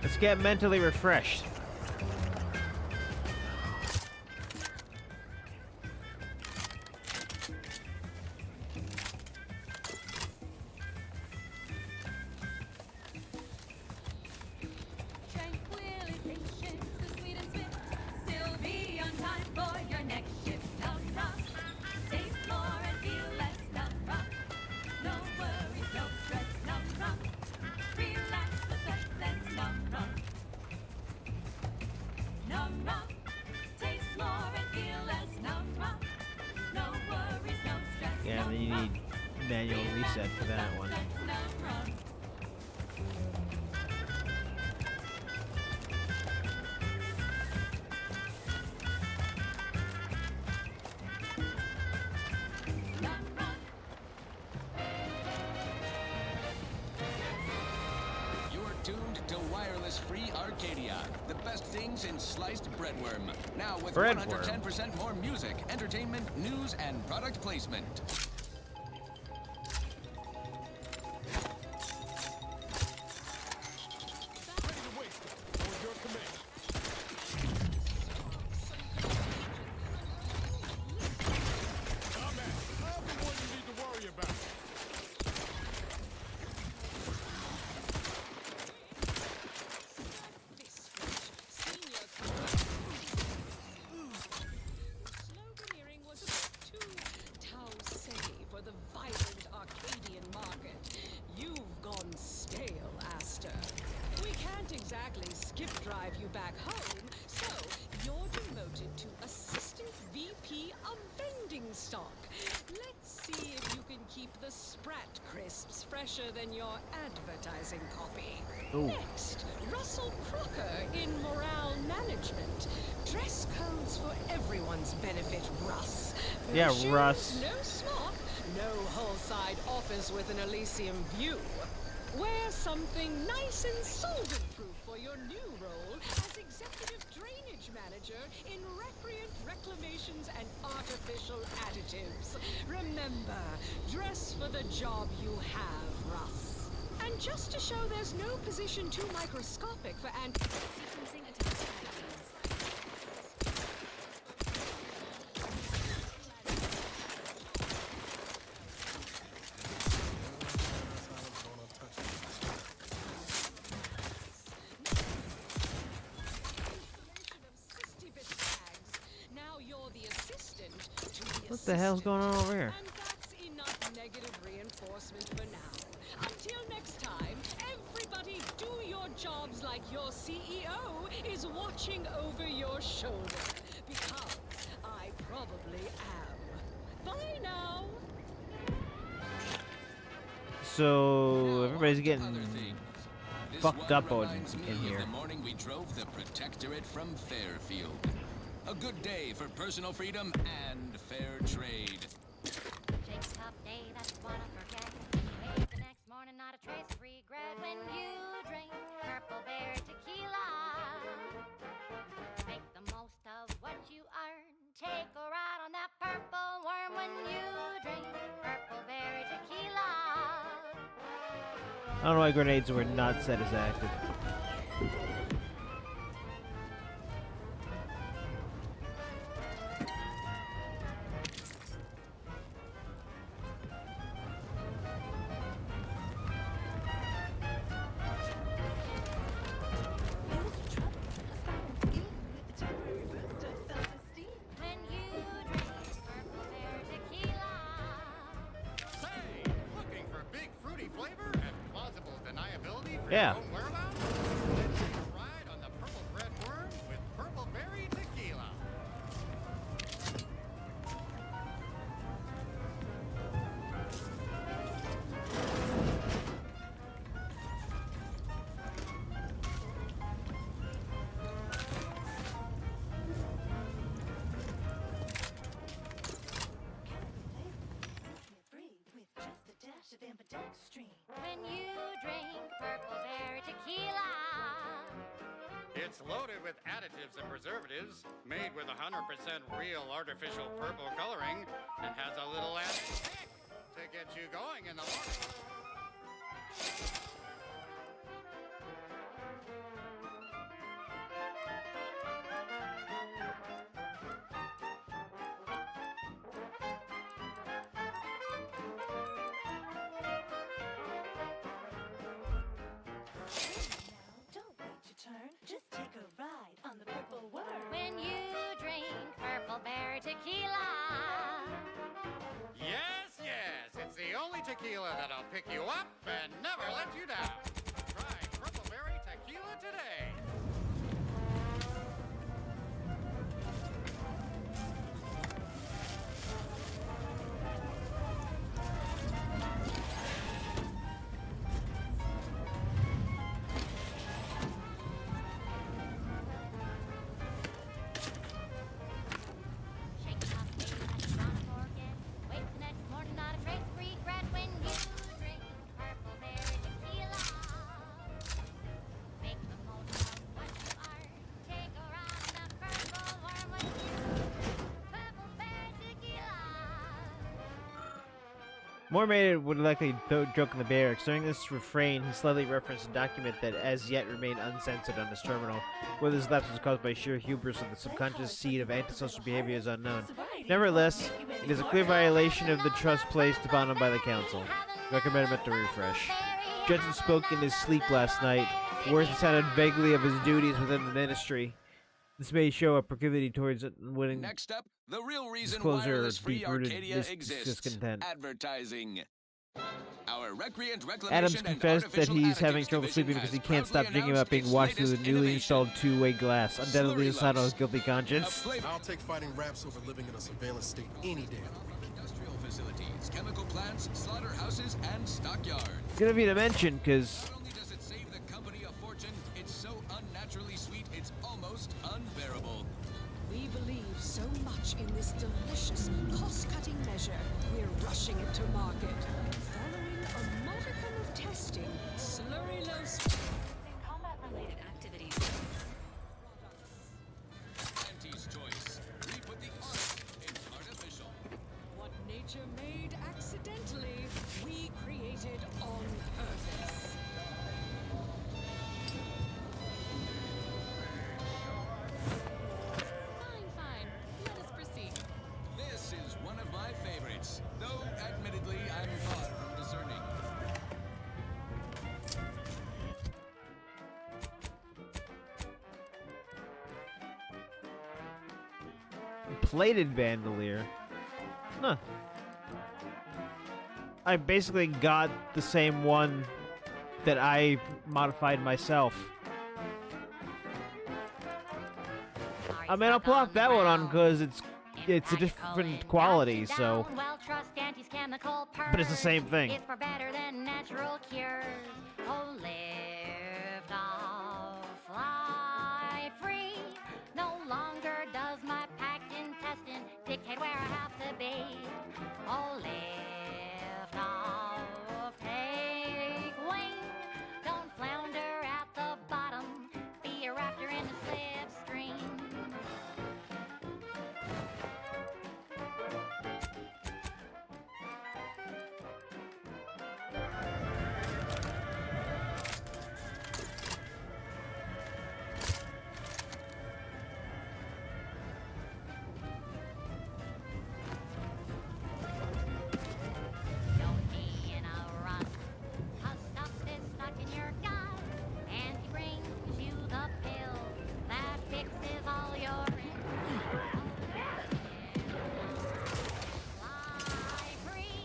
Let's get mentally refreshed. Yeah, and then you need manual reset for that one. You're tuned to wireless-free Arcadia, the best things in sliced breadworm. Now with Breadworm. 110% more music, entertainment, news, and product placement. Sloganeering was a bit too tau-say for the vibrant Arcadian market. You've gone stale, Aster. We can't exactly skip drive you back home, so you're demoted to Assistant VP of Vending Stock. Let's see if you can keep the Sprat crisps fresher than your advertising copy. Ooh. Next, Russell Crocker in Morale Management. Dress codes for everyone's benefit, Russ. Yeah, No shoes, Russ. No smock, no whole-side office with an Elysium view. Wear something nice and solvent-proof for your new role as Executive Drainage Manager in Recreant Reclamations and Artificial Additives. Remember, dress for the job you have, Russ. And just to show there's no position too microscopic for Sequencing attack strategies. Now you're the assistant to the What the hell's going on over here? And that's enough negative reinforcement for now. Until next time, everybody do your jobs like your CEO is watching over your shoulder. Because I probably am. Bye now. So everybody's Other getting things. This fucked one up on reminds me in of here. the morning we drove the Protectorate from Fairfield. A good day for personal freedom and fair trade. Jake's tough day, that's what I forget. Wake the next morning, not a trace of regret when you drink Purple Bear tequila. Make the most of what you earn. Take a ride on that purple worm when you drink Purple Bear tequila. I don't know why grenades were not set as active. When you drink Purple Bear tequila. Say, looking for big fruity flavor and plausible deniability for Yeah. your own whereabouts? Then take a ride on the Purple Bread Worm with Purple Berry Tequila. When you drink Purple Bear tequila. It's loaded with additives and preservatives, made with 100% real artificial purple coloring, and has a little added kick to get you going in the morning. only tequila that'll pick you up and never let you down. Try Purple Berry Tequila today. Shake it up, baby, that's not a forget. Wake the next morning, not a trace of regret when you drink purple berry tequila. Make the most of what you are. Take a ride in that purple worm with you. Purple berry tequila. Moore made it would likely joke in the barracks. During this refrain, he slightly referenced a document that as yet remained uncensored on his terminal. Whether this lapse was caused by sheer hubris or the subconscious seed of antisocial behavior is unknown. Nevertheless, it is a clear violation of the trust placed upon him by the council. Recommend him to refresh. Judson spoke in his sleep last night. Words sounded vaguely of his duties within the ministry. This may show a proclivity towards winning Next up, the real reason disclosure or wireless-free deep-rooted Arcadia exists. discontent. Advertising. Our Recreant Reclamation Adams and confessed that Artificial he's having Additives trouble division sleeping because he has can't stop proudly dreaming about being announced watched its through the newly latest installed two-way glass, undoubtedly a Slurry sign of his Lumps. guilty A conscience. flavor I'll take fighting raps over living in a surveillance state any day of the week. industrial facilities, chemical plants, slaughterhouses, and stockyards. It's gonna be to mention, because Not only does it save the company a fortune, it's so unnaturally sweet it's almost unbearable. We believe so much in this delicious, cost-cutting measure, we're rushing it to market. Following a modicum of testing, Slurry Los Combat-related activities. Auntie's choice. We put the art in artificial. What nature made accidentally, we created on purpose. Fine. Let us proceed. This is one of my favorites, though admittedly I'm far from discerning. plated bandolier. Huh. I basically got the same one that I modified myself. I mean, I'll plop that one on because it's a different quality, so. But it's the same thing. It's for better than natural cures. Oh, lift off, fly free. No longer does my packed intestine dictate where I have to be. Oh, lift off, take wing. Don't flounder at the bottom. Be a raptor in the slipstream. Don't be in a rut. 'Cause stuff is stuck in your gut, and he brings you the pill that fixes all your Fly free.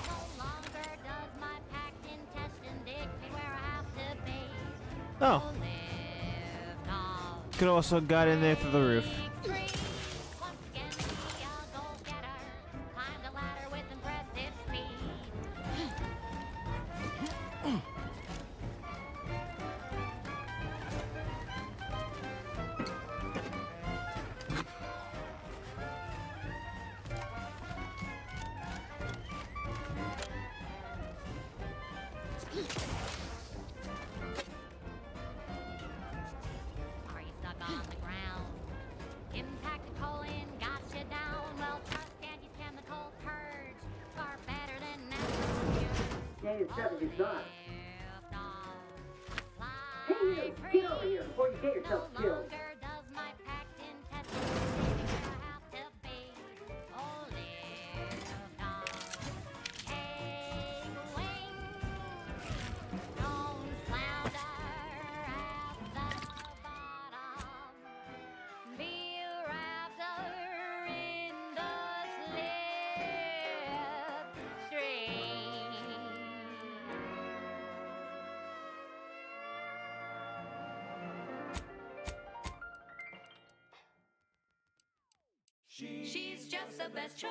No longer does my packed intestine dictate where I have to be. Oh, Lift off. could also got in there through the roof. Free. Once again, be a go-getter. Climb the ladder with impressive speed. Are you stuck on the ground? Impact the colon got you down. Well, trust Andy's chemical purge. Far better than natural cures. Day is 75. Lift off, fly Hey, you, free. get over here before you get yourself No killed. longer does my packed intestine dictate where I have to be. Oh, lift off, take wing. Don't flounder at the bottom. Be a raptor in the slipstream. She's just the best choice.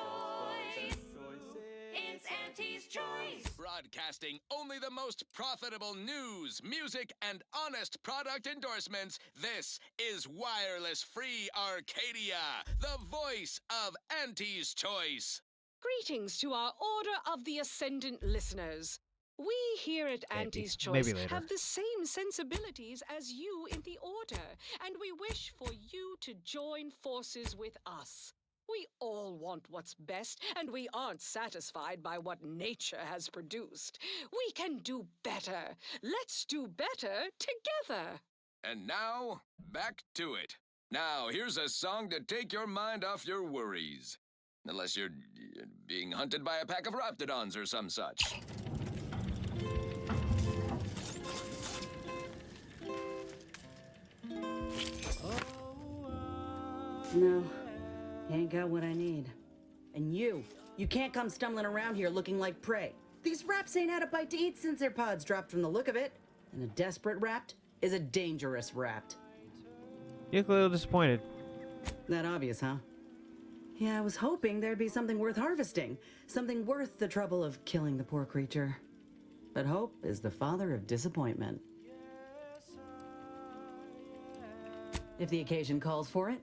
It's Auntie's choice. Broadcasting only the most profitable news, music, and honest product endorsements, this is Wireless Free Arcadia, the voice of Auntie's Choice. Greetings to our Order of the Ascendant listeners. We here at Auntie's Maybe Choice later. have the same sensibilities as you in the Order, and we wish for you to join forces with us. We all want what's best, and we aren't satisfied by what nature has produced. We can do better. Let's do better together. And now, back to it. Now, here's a song to take your mind off your worries. Unless you're being hunted by a pack of raptidons or some such. No, you ain't got what I need. And you can't come stumbling around here looking like prey. These raps ain't had a bite to eat since their pods dropped from the look of it. And a desperate rapt is a dangerous rapt. You look a little disappointed. That obvious, huh? Yeah, I was hoping there'd be something worth harvesting. Something worth the trouble of killing the poor creature. But hope is the father of disappointment. If the occasion calls for it.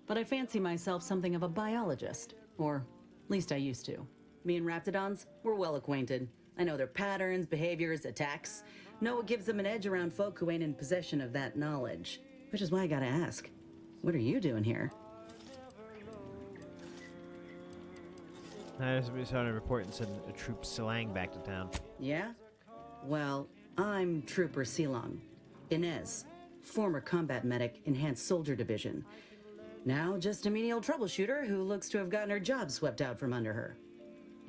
But I fancy myself something of a biologist. Or, at least I used to. Me and raptidons, we're well acquainted. I know their patterns, behaviors, attacks. Know what gives them an edge around folk who ain't in possession of that knowledge. Which is why I gotta ask, what are you doing here? I just saw a report and said a troop Silang back to town. Yeah? Well, I'm Trooper Silong. Inez, former combat medic, Enhanced Soldier Division. Now just a menial troubleshooter who looks to have gotten her job swept out from under her.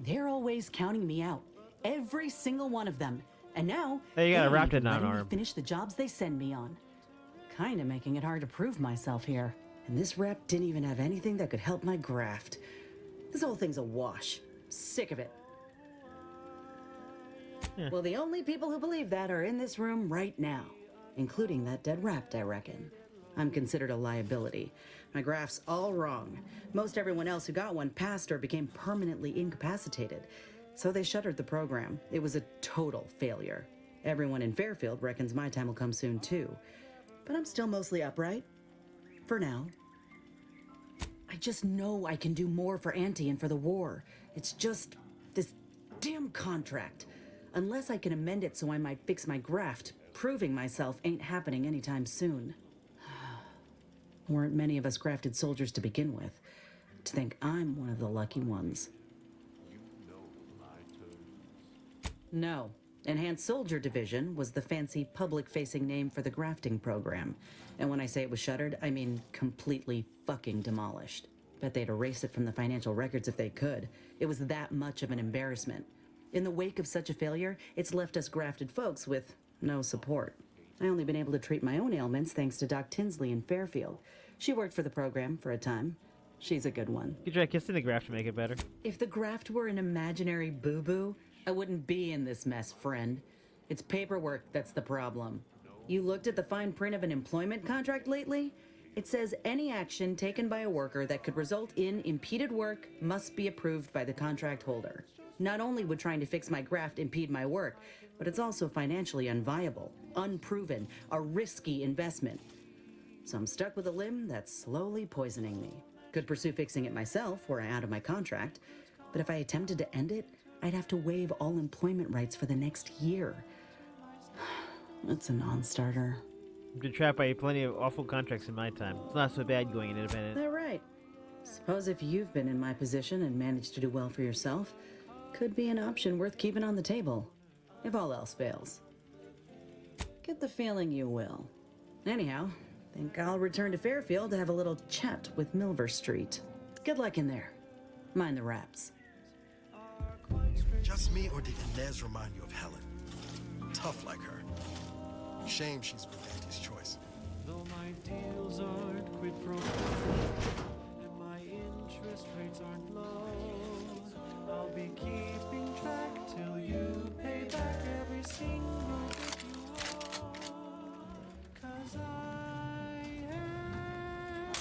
They're always counting me out. Every single one of them. And now, Hey, you got a they ain't raptidon letting me arm. finish the jobs they send me on. Kinda making it hard to prove myself here. And this rep didn't even have anything that could help my graft. This whole thing's a wash. Sick of it. Yeah. Well, the only people who believe that are in this room right now. Including that dead rapt, I reckon. I'm considered a liability. My graft's all wrong. Most everyone else who got one passed or became permanently incapacitated. So they shuttered the program. It was a total failure. Everyone in Fairfield reckons my time will come soon too. But I'm still mostly upright. For now. I just know I can do more for Auntie and for the war. It's just this damn contract. Unless I can amend it so I might fix my graft, proving myself ain't happening anytime soon. Weren't many of us grafted soldiers to begin with. To think I'm one of the lucky ones. No. Enhanced Soldier Division was the fancy public-facing name for the grafting program. And when I say it was shuttered, I mean completely fucking demolished. Bet they'd erase it from the financial records if they could. It was that much of an embarrassment. In the wake of such a failure, it's left us grafted folks with no support. I only been able to treat my own ailments thanks to Doc Tinsley in Fairfield. She worked for the program for a time. She's a good one. You try kissing the graft to make it better. If the graft were an imaginary boo-boo, I wouldn't be in this mess, friend. It's paperwork that's the problem. You looked at the fine print of an employment contract lately? It says any action taken by a worker that could result in impeded work must be approved by the contract holder. Not only would trying to fix my graft impede my work, but it's also financially unviable, unproven, a risky investment. So I'm stuck with a limb that's slowly poisoning me. Could pursue fixing it myself were I out of my contract, but if I attempted to end it, I'd have to waive all employment rights for the next year. That's a non-starter. I've been trapped by plenty of awful contracts in my time. It's not so bad going independent. They're right. Suppose if you've been in my position and managed to do well for yourself, could be an option worth keeping on the table. If all else fails. Get the feeling you will. Anyhow, think I'll return to Fairfield to have a little chat with Milver Street. Good luck in there. Mind the raps. Just me, or did Inez remind you of Helen? Tough like her. Shame she's been Auntie's choice. Though my deals aren't quid pro quo, and my interest rates aren't low, I'll be keeping track till you pay back every single bit you owe. 'Cause I have...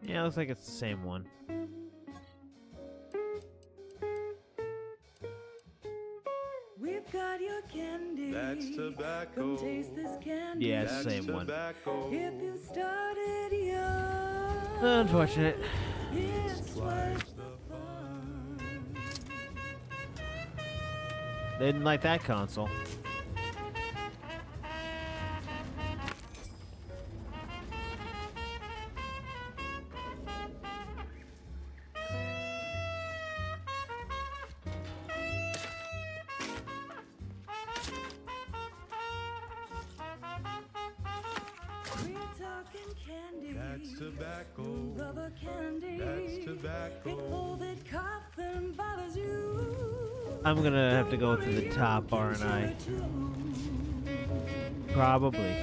Yeah, looks like it's the same one. We've got your candy. That's tobacco. Come taste this candy. Yeah, it's the same one. Tobacco. If you started young, Unfortunate. it's worth The fun. They didn't like that console. We're talking candy. That's tobacco. Rubber candy. That's tobacco. If folded coffin bothers you, I'm gonna have to go to the top, aren't I? Probably.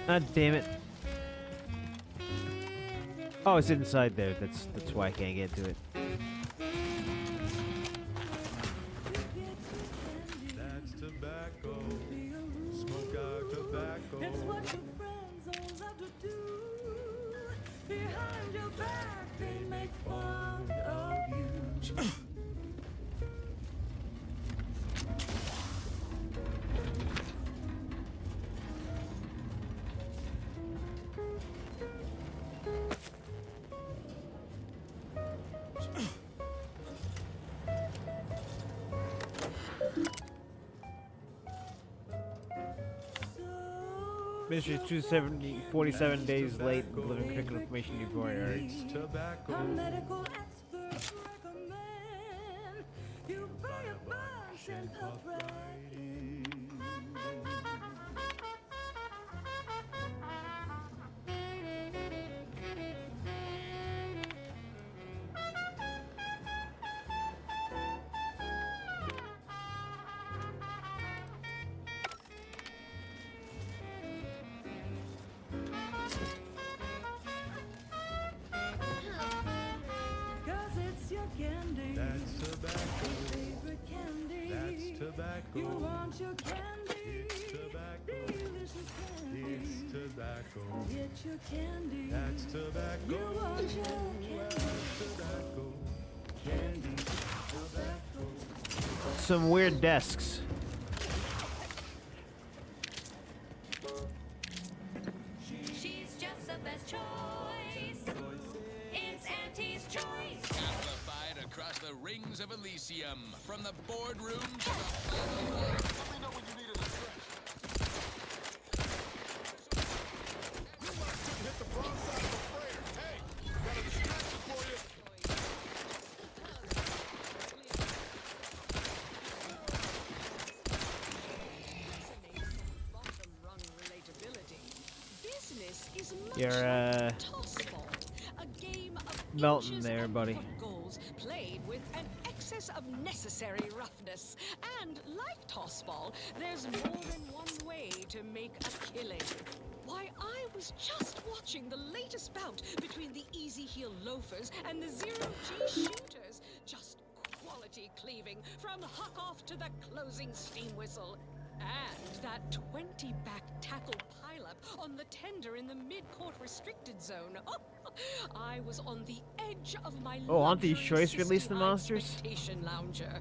God damn it. Oh, it's inside there. That's why I can't get to it. That's tobacco. Smoke out tobacco. it's what your friends all love to do. Behind your back, they make fun of you. Mr. 247 days late in delivering critical information before it already. Tobacco. A medical expert recommend you buy a bunch and puff right in. Cause it's your candy. That's tobacco. Favorite candy. That's tobacco. You want your candy. It's tobacco. Delicious candy. It's tobacco. Get your candy. That's tobacco. You want your candy. Tobacco. Candy. Tobacco. Some weird desks. She's just the best choice. It's Auntie's choice. Amplified across the rings of Elysium, from the boardroom to the final wall. Let me know when you need a stretch. You left couldn't hit the wrong side of the prayer. Hey, got a distraction for you. Bottom rung relatability. Business is much You're, like tossball, a game of melting inches there, and buddy. foot goals played with an excess of necessary roughness. And like tossball, there's more than one way to make a killing. Why, I was just watching the latest bout between the easy heel loafers and the zero-G shooters. Just quality cleaving from huck-off to the closing steam whistle. And that 20-back tackle pileup on the tender in the mid-court restricted zone. I was on the edge of my Oh, Auntie's luxury Choice released the 60-eyed monsters? spectation lounger.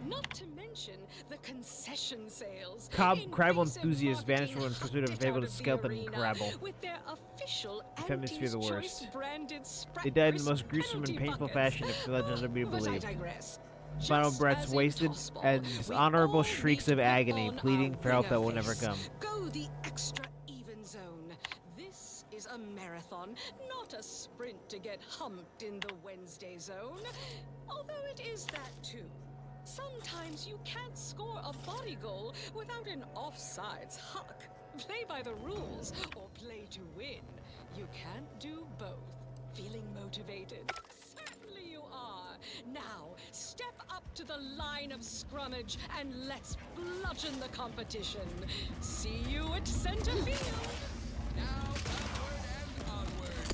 Not to mention the concession sales. Crabble Invasive enthusiasts vanished marketing from in pursuit of a hucked it out fabled of the skeleton arena Crabble. with their official Infamous for the Auntie's Choice worst. branded Sprat They died in the Crisp most gruesome and penalty painful buckets. fashion if the legends are to be But I believed. digress. Final Just breaths as in wasted tossball, and we dishonorable all shrieks need of to put agony, on pleading our for help that will winner never face. come. Go the extra even zone. This is a marathon, not a sprint to get humped in the Wednesday zone. Although it is that too. Sometimes you can't score a body goal without an offsides huck. Play by the rules or play to win. You can't do both. Feeling motivated? Certainly you are. Now, step up to the line of scrummage and let's bludgeon the competition. See you at center field. Now upward and onward.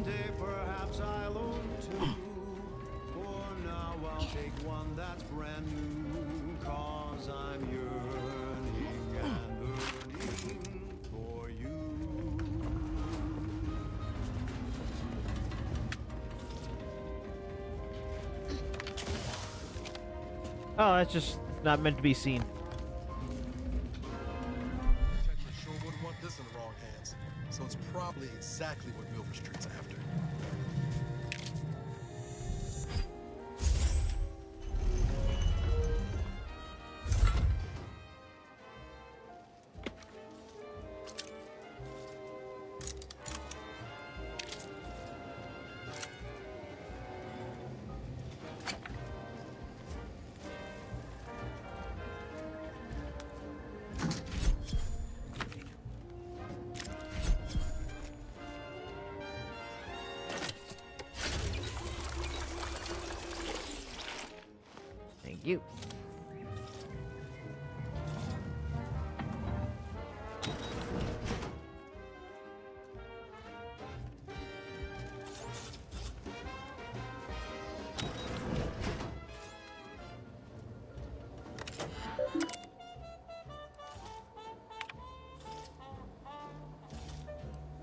Someday perhaps I'll own two. For now I'll take one that's brand new. Cause I'm yearning and burning for you. Oh, that's just not meant to be seen. Detective sure wouldn't want this in the wrong hands. So it's probably exactly what Milford Street's after. Thank you.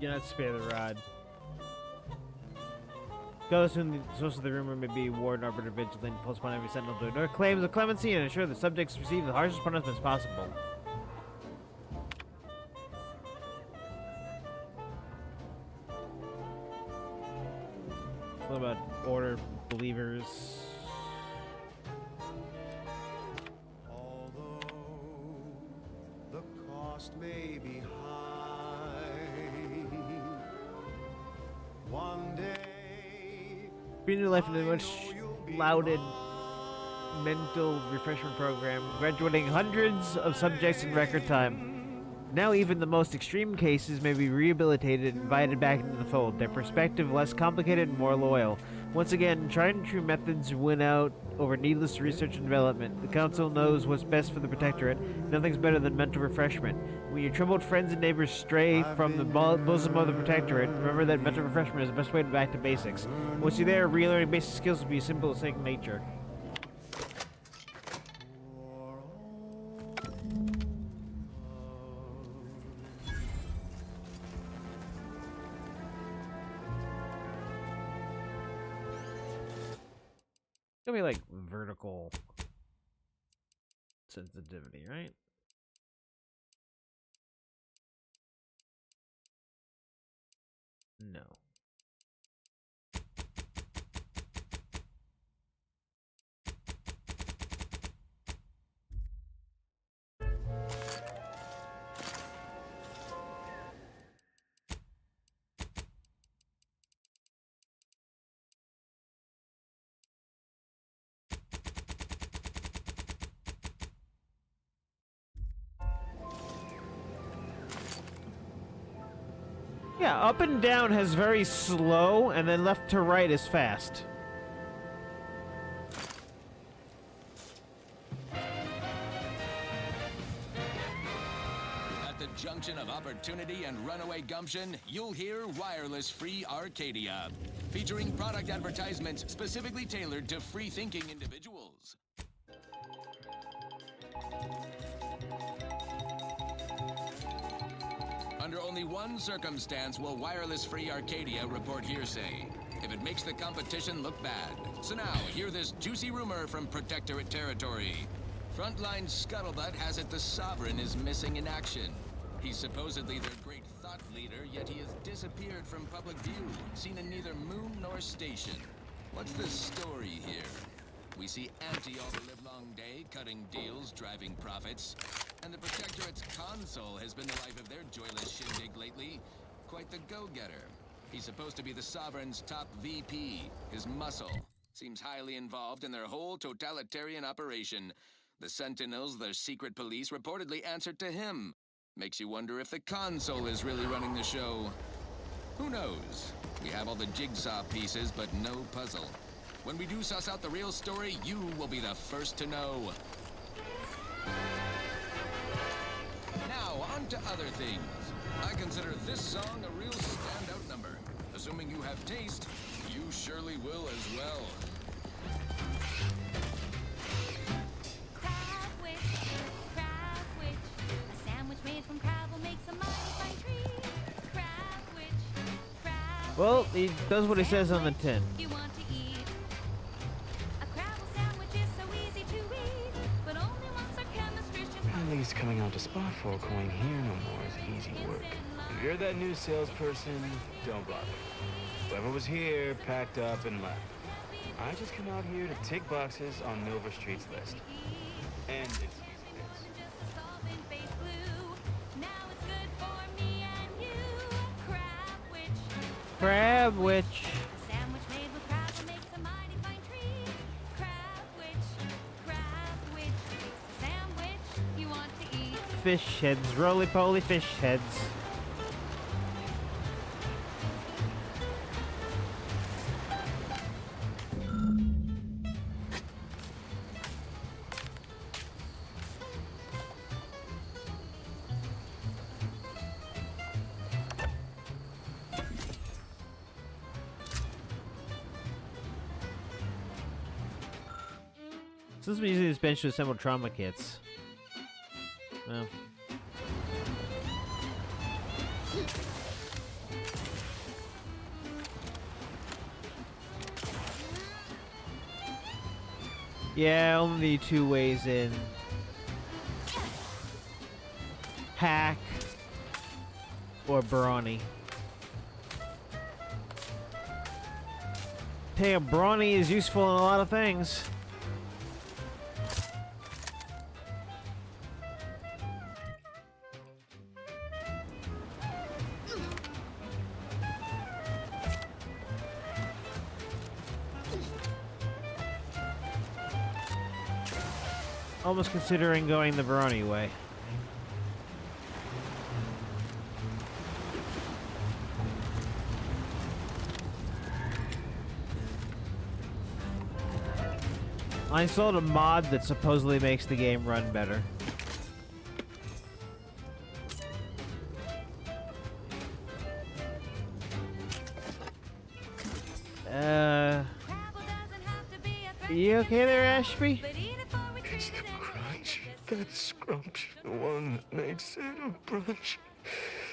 Do not spare the rod. Go soon the source of the rumor may be warden, arbiter, vigilant, pulse upon every sentinel to ignore claims of clemency and ensure the subjects receive the harshest punishments possible. What about order, believers? Although the cost may be high, one day Breathing new life into the much lauded mental refreshment program, graduating hundreds of subjects in record time. Now even the most extreme cases may be rehabilitated and invited back into the fold, their perspective less complicated and more loyal. Once again, tried and true methods win out over needless research and development. The Council knows what's best for the Protectorate. Nothing's better than mental refreshment. When your troubled friends and neighbors stray from the bosom of the Protectorate, remember that mental refreshment is the best way to back to basics. Once you're there, relearning basic skills will be simple as second nature. It's gonna be like vertical sensitivity, right? No. Yeah, up and down has very slow, and then left to right is fast. At the junction of opportunity and runaway gumption, you'll hear Wireless Free Arcadia, featuring product advertisements specifically tailored to free-thinking individuals. Under only one circumstance will Wireless Free Arcadia report hearsay: if it makes the competition look bad. So now, hear this juicy rumor from Protectorate territory. Frontline scuttlebutt has it the Sovereign is missing in action. He's supposedly their great thought leader, yet he has disappeared from public view, seen in neither moon nor station. What's the story here? We see Auntie all the livelong day, cutting deals, driving profits. And the Protectorate's console has been the life of their joyless shindig lately. Quite the go-getter. He's supposed to be the Sovereign's top VP. His muscle seems highly involved in their whole totalitarian operation. The Sentinels, their secret police, reportedly answered to him. Makes you wonder if the console is really running the show. Who knows? We have all the jigsaw pieces, but no puzzle. When we do suss out the real story, you will be the first to know. Now, on to other things. I consider this song a real standout number. Assuming you have taste, you surely will as well. Crab witch. A sandwich made from crab will make some mighty fine treat. Crab witch. Well, he does what he says on the tin. You want to eat. A crabble sandwich is so easy to eat, but only once our chemist Christian. At least coming out to spot folk going here no more is easy work. If you're that new salesperson, don't bother. Whoever was here packed up and left. I just come out here to tick boxes on Milver Street's list. And it's easy. Crab witch. A sandwich made with crab will make some mighty fine treat. Crab witch, a sandwich you want to eat. Fish heads, roly-poly fish heads. Since we're using this bench to assemble trauma kits. Well. Yeah, only 2 ways in. Hack or brawny. Hey, brawny is useful in a lot of things. Almost considering going the brawny way. I installed a mod that supposedly makes the game run better. You okay there, Ashby? It's the crunch. That scrunch. The one that makes it a brunch.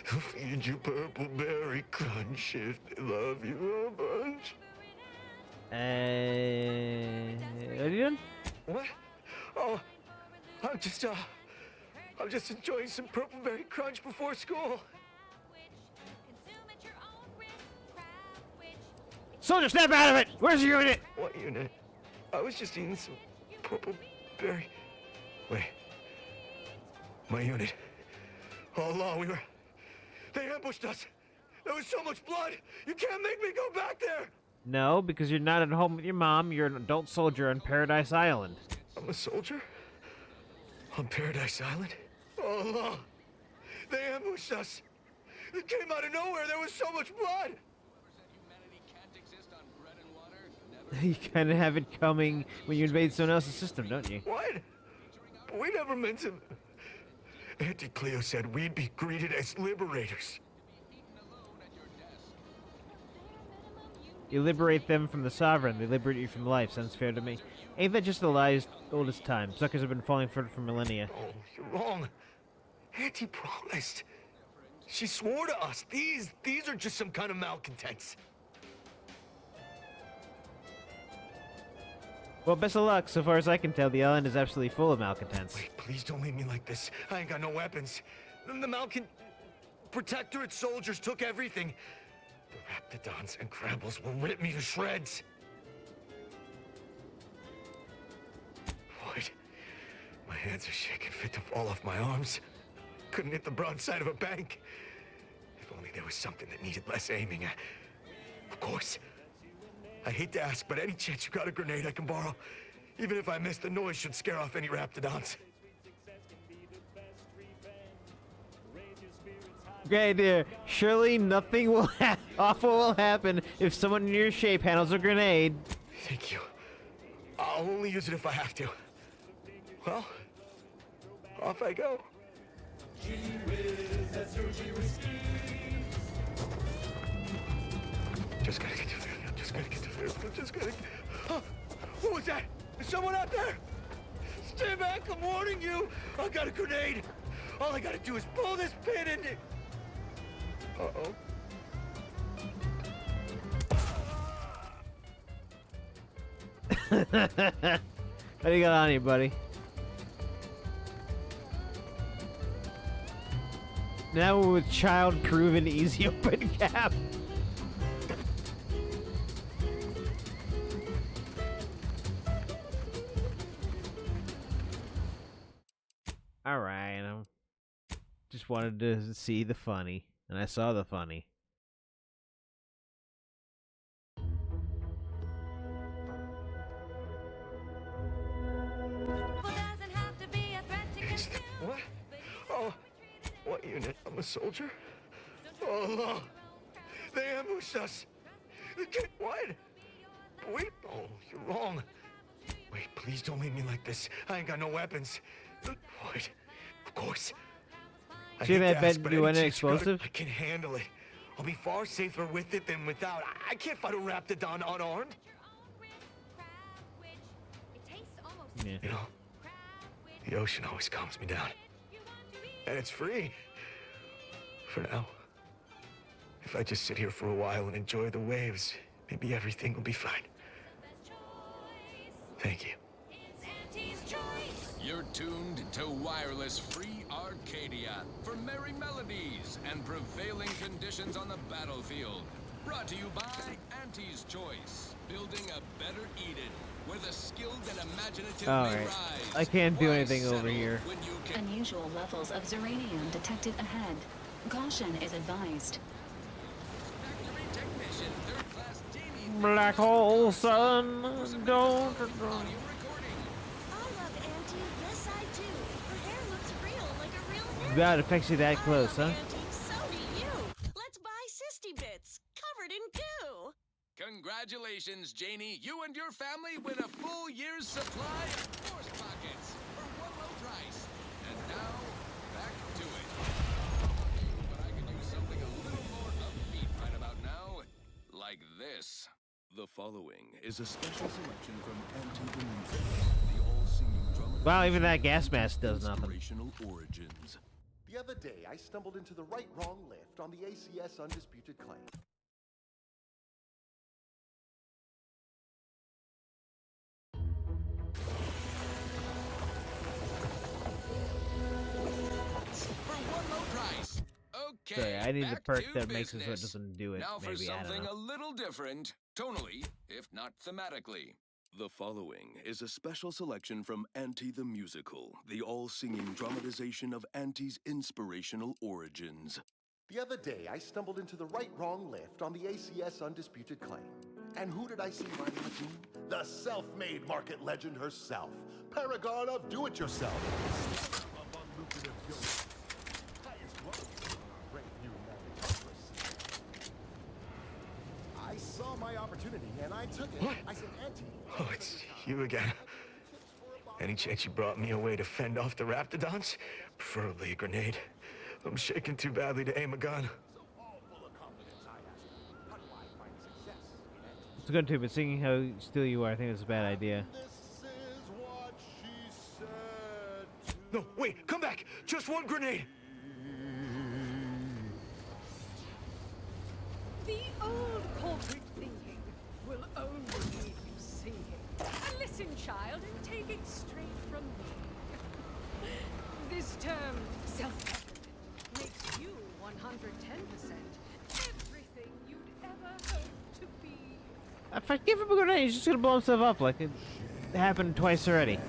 They'll feed you purple berry crunch if they love you a bunch. What are you doing? What? Oh, I'm just enjoying some purple berry crunch before school. Soldier, snap out of it! Where's your unit? What unit? I was just eating some purple berry. Wait. My unit. All along, they ambushed us. There was so much blood. You can't make me go back there. No, because you're not at home with your mom. You're an adult soldier on Paradise Island. I'm a soldier? On Paradise Island? All along. They ambushed us. It came out of nowhere. There was so much blood. You kind of have it coming when you invade someone else's system, don't you? What? But we never meant to. Auntie Cleo said we'd be greeted as liberators. You liberate them from the sovereign. They liberate you from life. Sounds fair to me. Ain't that just the lie's oldest time? Suckers have been falling for it for millennia. Oh, you're wrong. Auntie promised. She swore to us. These are just some kind of malcontents. Well, best of luck. So far as I can tell, the island is absolutely full of malcontents. Wait, please don't leave me like this. I ain't got no weapons. The Protectorate soldiers took everything. The Raptidons and Crabbles will rip me to shreds. What? My hands are shaking fit to fall off my arms. Couldn't hit the broadside of a bank. If only there was something that needed less aiming. Of course. I hate to ask, but any chance you got a grenade I can borrow? Even if I miss, the noise should scare off any Raptidons. Great idea. Surely nothing will awful will happen if someone in your shape handles a grenade. Thank you. I'll only use it if I have to. Well, off I go. Just gotta get to Fairfield. Just gotta get to Fairfield. Just gotta. Huh? What was that? Is someone out there? Stay back! I'm warning you. I got a grenade. All I gotta do is pull this pin and. Uh-oh. What do you got on you, buddy? Now with child-proven easy open cap. Alright, I just wanted to see the funny, and I saw the funny. What? Oh, what unit? I'm a soldier? Oh, no. They ambushed us. What? Wait, oh, you're wrong. Wait, please don't leave me like this. I ain't got no weapons. What? Of course. Do you have that bed do an any explosive? I can handle it. I'll be far safer with it than without. I can't fight a raptidon unarmed. Yeah. You know, the ocean always calms me down. And it's free. For now. If I just sit here for a while and enjoy the waves, maybe everything will be fine. Thank you. You're tuned to Wireless Free Arcadia for merry melodies and prevailing conditions on the battlefield. Brought to you by Auntie's Choice, building a better Eden, where the skilled and imaginative may rise. I can't do Why anything over settle here. when you can... Unusual levels of zeranium detected ahead. Caution is advised. Factory technician, third-class Jamie... Black hole sun, don't. Audio recording. I love Auntie. Yes, I do. Her hair looks real, like a real nerd. God, it affects you that close, huh? Auntie, so do you. Let's buy Sisty Bits, covered in goo. Congratulations, Janie. You and your family win a full year's supply of Force Pockets for one low price. And now, back to it. But I could use something a little more upbeat right about now. Like this. The following is a special selection from Anti the Music, the all-singing drum. Wow, even that gas mask does nothing. Inspirational origins. The other day, I stumbled into the right-wrong lift on the ACS Undisputed Claim. For one low price. Okay. Sorry, I need the back perk to that makes it so it business. doesn't do it. Now for Maybe, I don't something know. a little different, tonally, if not thematically. The following is a special selection from Anti the Musical, the all-singing dramatization of Anti's inspirational origins. The other day, I stumbled into the right-wrong lift on the ACS Undisputed Claim. And who did I see riding the team? The self-made market legend herself, paragon of do-it-yourself. I saw my opportunity and I took it. What? I said, Auntie. Oh, it's you again. Any chance you brought me a way to fend off the raptidons? Preferably a grenade. I'm shaking too badly to aim a gun. It's good too, but seeing how still you are, I think it's a bad idea. No, wait, come back! Just one grenade! The old corporate thinking will only leave you singing. And listen, child, and take it straight from me. This term, self-government, makes you 110% everything you'd ever hope to be. If I give him a grenade, he's just gonna blow himself up like it happened twice already.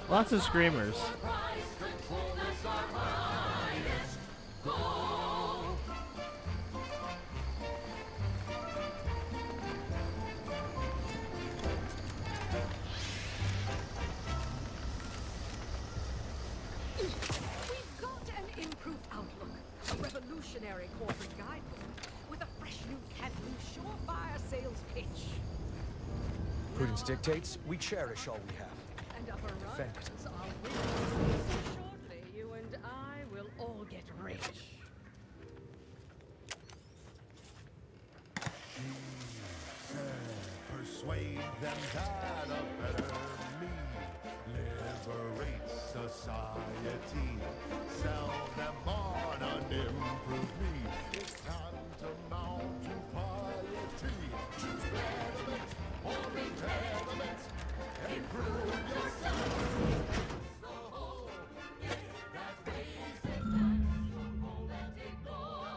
Lots of screamers. Prudence dictates we cherish all we have. And upper Defend it. runs are winning. So shortly, you and I will all get rich. Persuade them that a better me liberates society. Sell them on an improved me. It's tantamount to piety. Choose betterment or impediment. Improve yourself. The whole that basic natural that ignore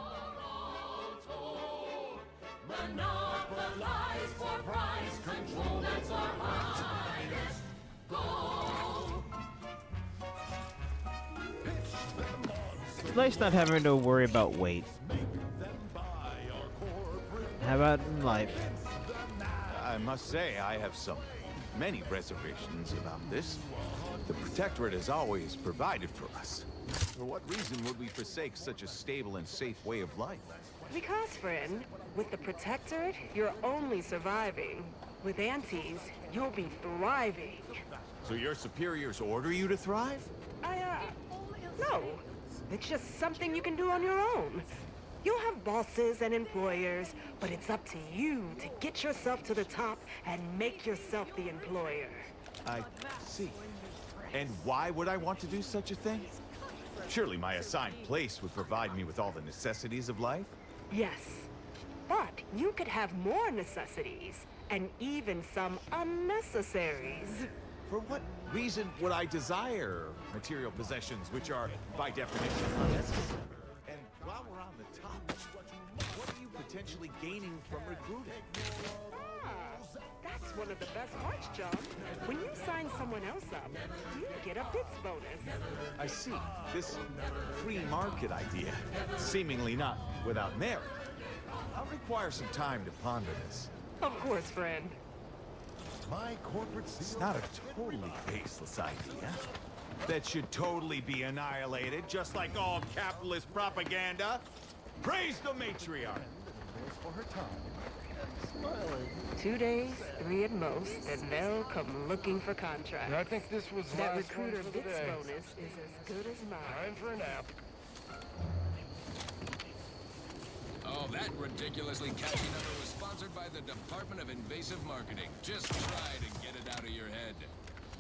all told. Monopolize for price control, that's our highest goal. It's nice not having to worry about weight. How about in life? I must say, I have many reservations about this. The Protectorate has always provided for us. For what reason would we forsake such a stable and safe way of life? Because, friend, with the Protectorate, you're only surviving. With Antes, you'll be thriving. So your superiors order you to thrive? No. It's just something you can do on your own. You'll have bosses and employers, but it's up to you to get yourself to the top and make yourself the employer. I see. And why would I want to do such a thing? Surely my assigned place would provide me with all the necessities of life? Yes. But you could have more necessities, and even some unnecessaries. For what reason would I desire material possessions which are, by definition, unnecessary? And while we're on the topic, what are you potentially gaining from recruiting? That's one of the best parts, John. When you sign someone else up, you get a bits bonus. I see. This free market idea, seemingly not without merit. I'll require some time to ponder this. Of course, friend. My corporate It's not a totally baseless idea. That should totally be annihilated, just like all capitalist propaganda. Praise the matriarch! for her time. 2 days, 3 at most, and they'll come looking for contracts. I think this was the that last one recruiter for the bits day. bonus is as good as mine. Time for a nap. Oh, that ridiculously catchy number was sponsored by the Department of Invasive Marketing. Just try to get it out of your head.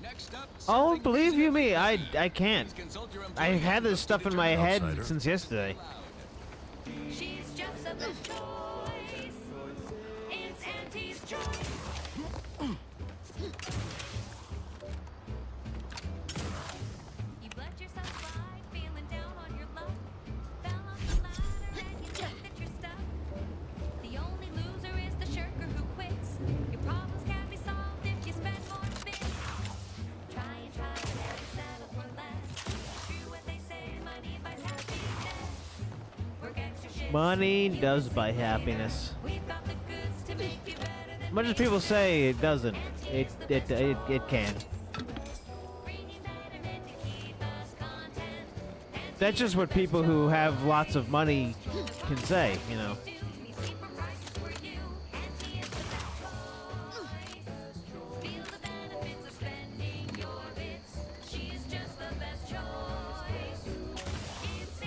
Next up, Oh, believe you me, I can't. consult your I had this stuff in my head Outsider. since yesterday. She's just the best choice. It's Auntie's choice. You've let yourself slide, feeling down on your luck. Fell off the ladder and you think that you're stuck. The only loser is the shirker who quits. Your problems can be solved if you spend more spin. Try and try to never settle for less. True what they say, money buys happiness. Work extra shifts. Money does buy happiness. We've got the goods to make you better than Much as people say it doesn't, it can. That's just what people who have lots of money can say, you know.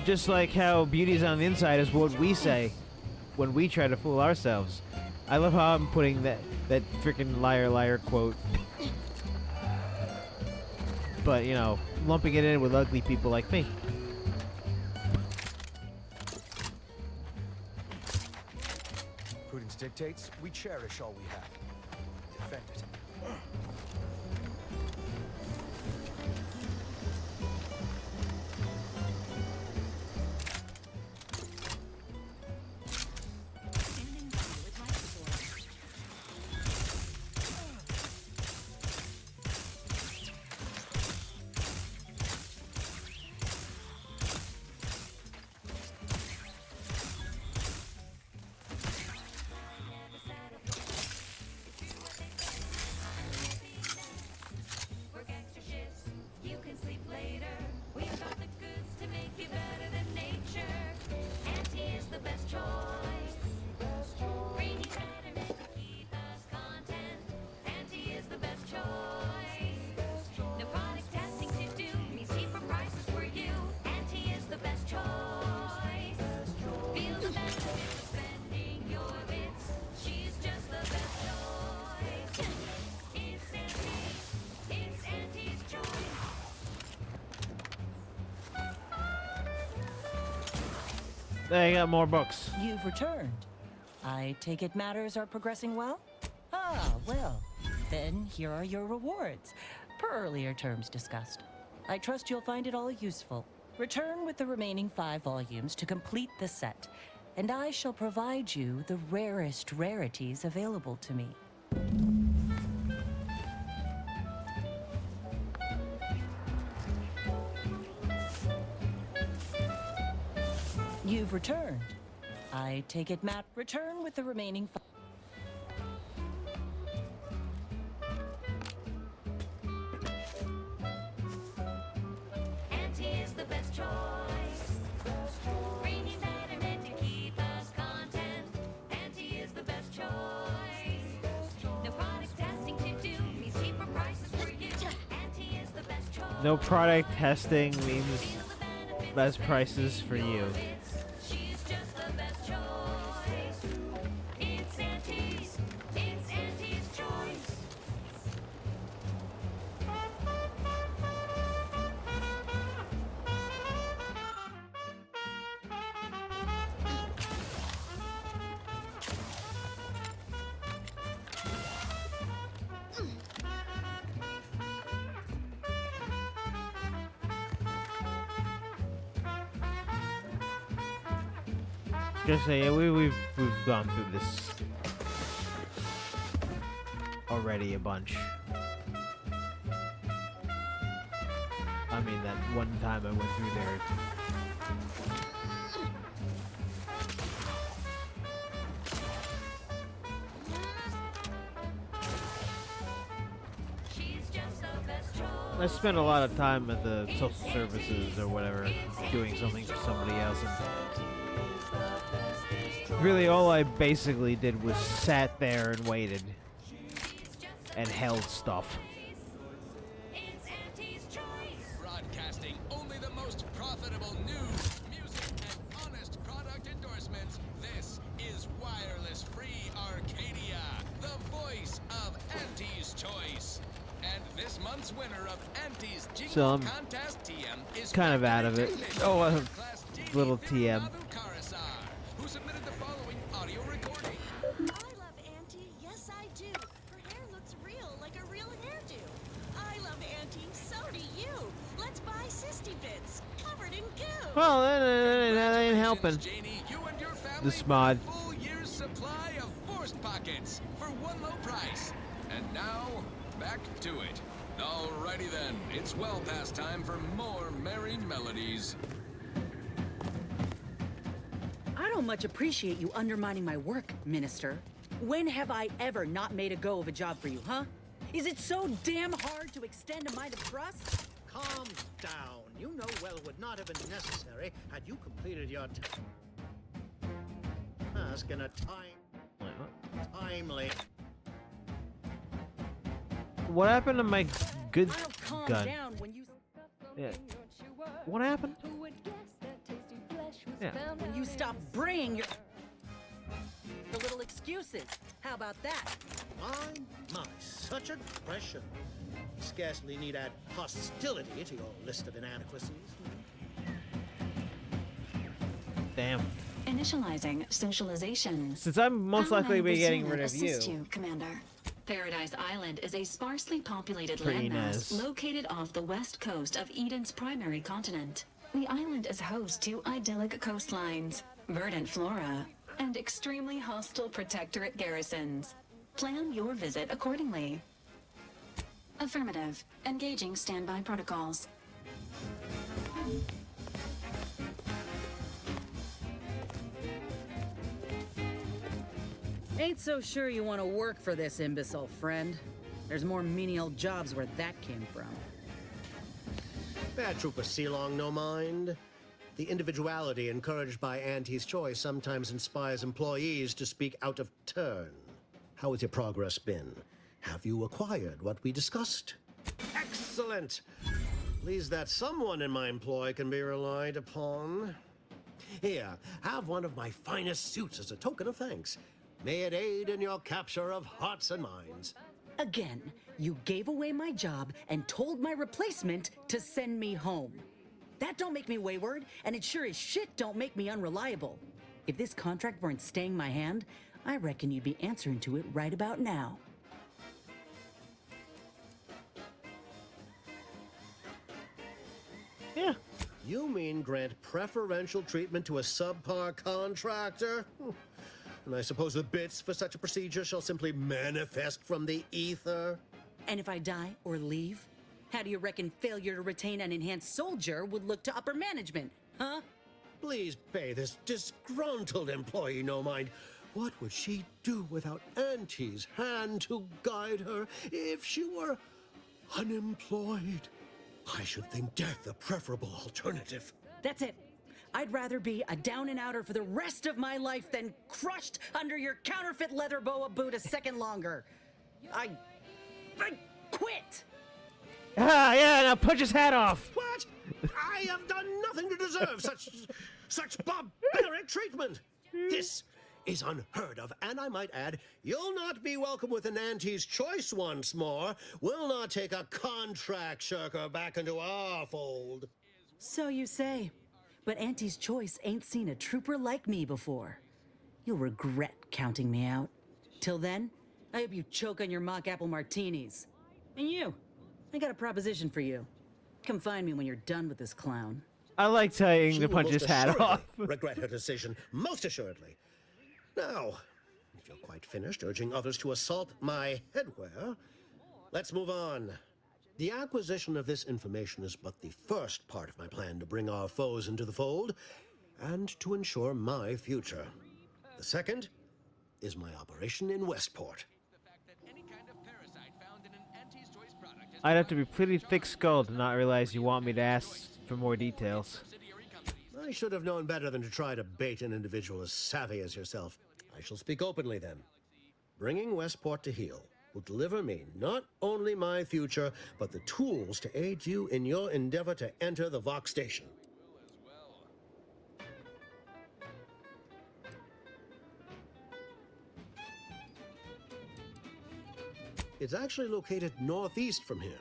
Just like how beauty's on the inside is what we say when we try to fool ourselves. I love how I'm putting that freaking liar liar quote. But, you know, lumping it in with ugly people like me. Prudence dictates we cherish all we have. Defend it. They got more books. You've returned. I take it matters are progressing well? Ah, well, then here are your rewards, per earlier terms discussed. I trust you'll find it all useful. Return with the remaining 5 volumes to complete the set, and I shall provide you the rarest rarities available to me. You've returned. I take it, Matt. Return with the remaining 5. Auntie is the best choice. Bringing betterment to keep us content. Auntie is the best choice. No product testing to do means cheaper prices for you. Auntie is the best choice. No product testing means best prices for you. She's just the best choice. It's Auntie's. It's Auntie's choice. Just say yeah, we've gone through this already a bunch. I mean that one time I went through there. She's just the best choice. I spent a lot of time at the social services or whatever, doing something for somebody else, and really all I basically did was sat there and waited and held stuff. It's Auntie's choice. Broadcasting only the most profitable news, music, and honest product endorsements. This is Wireless Free Arcadia, the voice of Auntie's choice. And this month's winner of Auntie's Jingle So I'm Contest TM is kind of out of it. Oh, a little TM. who submitted the following audio recording. I love Auntie, yes I do. Her hair looks real, like a real hairdo. I love Auntie, so do you. Let's buy Sisty Bits, covered in goo. Well, that ain't helping. Janie, you and your family This mod. full year's supply of forced pockets for one low price. And now, back to it. Alrighty then, it's well past time for more merry melodies. I don't much appreciate you undermining my work, Minister. When have I ever not made a go of a job for you, huh? Is it so damn hard to extend a mind of trust? Calm down. You know well it would not have been necessary had you completed your task in a timely. What happened to my good I'll calm gun? down when you. Yeah. What happened? Yeah. When you stop bringing your little excuses. How about that? My, such aggression. Scarcely need add hostility to your list of inadequacies. Damn. Initializing socialization. Since I'm most likely Ally be will getting soon rid of assist you. Commander. Paradise Island is a sparsely populated For landmass Inez. located off the west coast of Eden's primary continent. The island is host to idyllic coastlines, verdant flora, and extremely hostile protectorate garrisons. Plan your visit accordingly. Affirmative. Engaging standby protocols. Ain't so sure you want to work for this imbecile, friend. There's more menial jobs where that came from. Bad Trooper Sealong, no mind. The individuality encouraged by Auntie's choice sometimes inspires employees to speak out of turn. How has your progress been? Have you acquired what we discussed? Excellent! Pleased that someone in my employ can be relied upon. Here, have one of my finest suits as a token of thanks. May it aid in your capture of hearts and minds. Again, you gave away my job and told my replacement to send me home. That don't make me wayward, and it sure as shit don't make me unreliable. If this contract weren't staying my hand, I reckon you'd be answering to it right about now. Yeah. You mean grant preferential treatment to a subpar contractor? And I suppose the bits for such a procedure shall simply manifest from the ether? And if I die or leave, how do you reckon failure to retain an enhanced soldier would look to upper management, huh? Please pay this disgruntled employee no mind. What would she do without Auntie's hand to guide her if she were unemployed? I should think death a preferable alternative. That's it. I'd rather be a down and outer for the rest of my life than crushed under your counterfeit leather boa boot a second longer. I quit! Ah, yeah, now punch his hat off! What? I have done nothing to deserve such barbaric treatment. This is unheard of, and I might add, you'll not be welcome with an Auntie's choice once more. We'll not take a contract shirker back into our fold. So you say, but Auntie's choice ain't seen a trooper like me before. You'll regret counting me out. Till then, I hope you choke on your mock apple martinis. And you, I got a proposition for you. Come find me when you're done with this clown. I like saying She to will punch most his hat assuredly off. regret her decision, most assuredly. Now, if you're quite finished urging others to assault my headwear, let's move on. The acquisition of this information is but the first part of my plan to bring our foes into the fold and to ensure my future. The second is my operation in Westport. I'd have to be pretty thick-skulled to not realize you want me to ask for more details. I should have known better than to try to bait an individual as savvy as yourself. I shall speak openly then. Bringing Westport to heel will deliver me not only my future, but the tools to aid you in your endeavor to enter the Vox station. It's actually located northeast from here.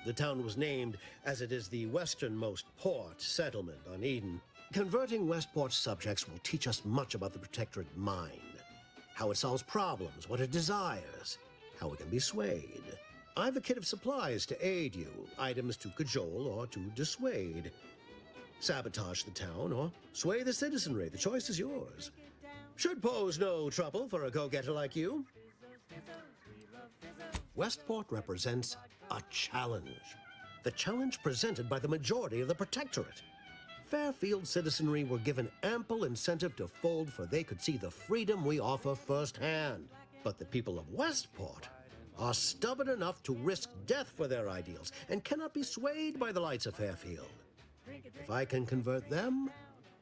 The town was named as it is the westernmost port settlement on Eden. Converting Westport's subjects will teach us much about the Protectorate mind. How it solves problems, what it desires, how it can be swayed. I've a kit of supplies to aid you, items to cajole or to dissuade. Sabotage the town or sway the citizenry, the choice is yours. Should pose no trouble for a go-getter like you. Westport represents a challenge. The challenge presented by the majority of the Protectorate. Fairfield citizenry were given ample incentive to fold, for they could see the freedom we offer firsthand. But the people of Westport are stubborn enough to risk death for their ideals and cannot be swayed by the lights of Fairfield. If I can convert them,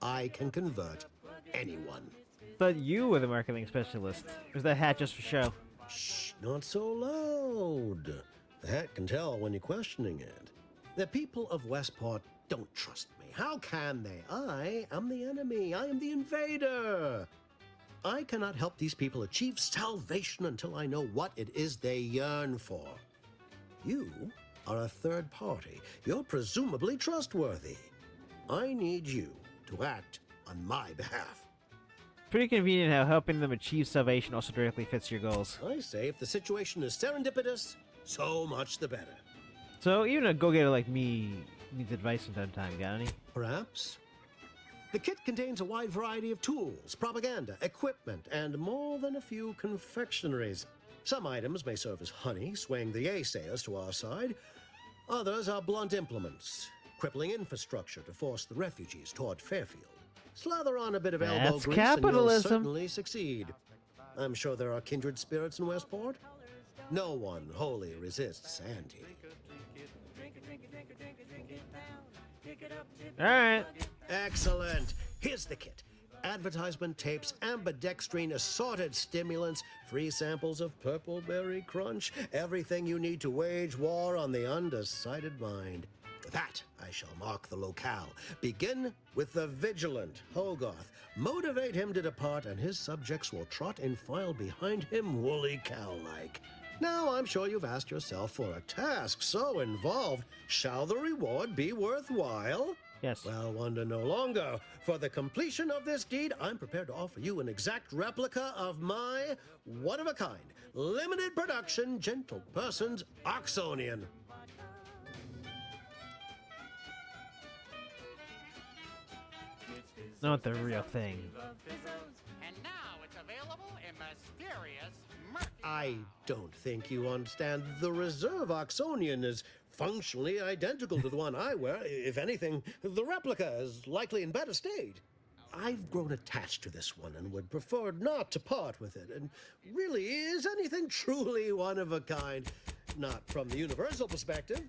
I can convert anyone. But you were the marketing specialist. Or is that hat just for show? Shh, not so loud. The hat can tell when you're questioning it. The people of Westport don't trust me. How can they? I am the enemy. I am the invader. I cannot help these people achieve salvation until I know what it is they yearn for. You are a third party. You're presumably trustworthy. I need you to act on my behalf. Pretty convenient how helping them achieve salvation also directly fits your goals. I say if the situation is serendipitous, so much the better. So even a go-getter like me needs advice from time to time, got any? Perhaps. The kit contains a wide variety of tools, propaganda, equipment, and more than a few confectionaries. Some items may serve as honey, swaying the naysayers to our side. Others are blunt implements, crippling infrastructure to force the refugees toward Fairfield. Slather on a bit of elbow That's grease and you'll capitalism. certainly succeed. I'm sure there are kindred spirits in Westport. No one wholly resists Auntie. Alright. Excellent. Here's the kit. Advertisement tapes, ambidextrine, assorted stimulants, free samples of Purple Berry Crunch, everything you need to wage war on the undecided mind. With that, I shall mark the locale. Begin with the vigilant Hogarth. Motivate him to depart, and his subjects will trot in file behind him woolly cow-like. Now, I'm sure you've asked yourself, for a task so involved, shall the reward be worthwhile? Yes. Well, wonder no longer. For the completion of this deed, I'm prepared to offer you an exact replica of my one-of-a-kind, limited production, gentle person's Oxonian. Not the real thing. And now it's available in mysterious murky. I don't think you understand. The reserve Oxonian is functionally identical to the one I wear. If anything, the replica is likely in better state. I've grown attached to this one and would prefer not to part with it. And really, is anything truly one of a kind? Not from the universal perspective.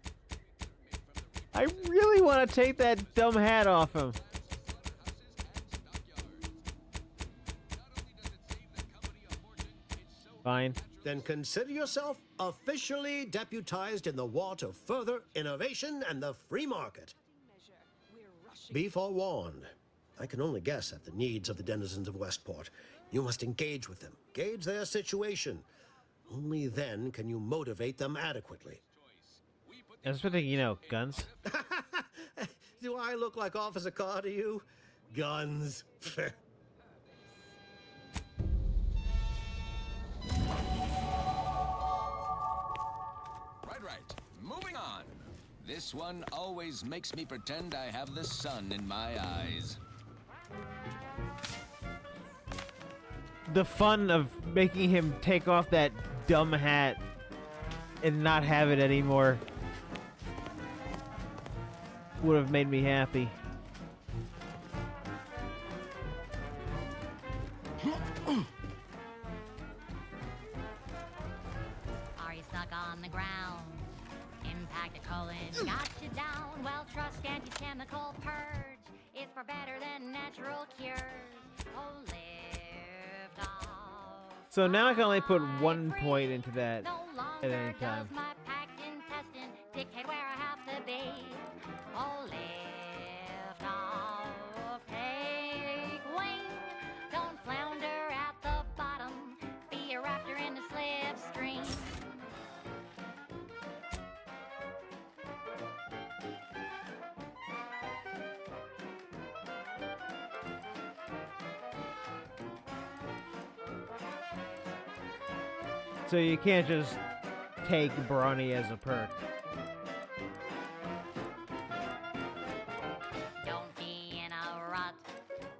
I really want to take that dumb hat off him. Fine. Then consider yourself officially deputized in the war to further innovation and the free market. Be forewarned. I can only guess at the needs of the denizens of Westport. You must engage with them, gauge their situation. Only then can you motivate them adequately. I was thinking, guns. Do I look like Officer Carr to you? Guns. Right. Moving on. This one always makes me pretend I have the sun in my eyes. The fun of making him take off that dumb hat and not have it anymore would have made me happy. Are you stuck on the ground? Impact a colon got you down. Well, trust anti-chemical purge is far better than natural cures. Oh, lift off. So now I can only put 1 point into that No at longer any does time. my packed intestine dictate where I have to be. Oh, lift off, take wing. Don't flounder at the bottom. Be a raptor in the slipstream. So you can't just take Brawny as a perk. Don't be in a rut,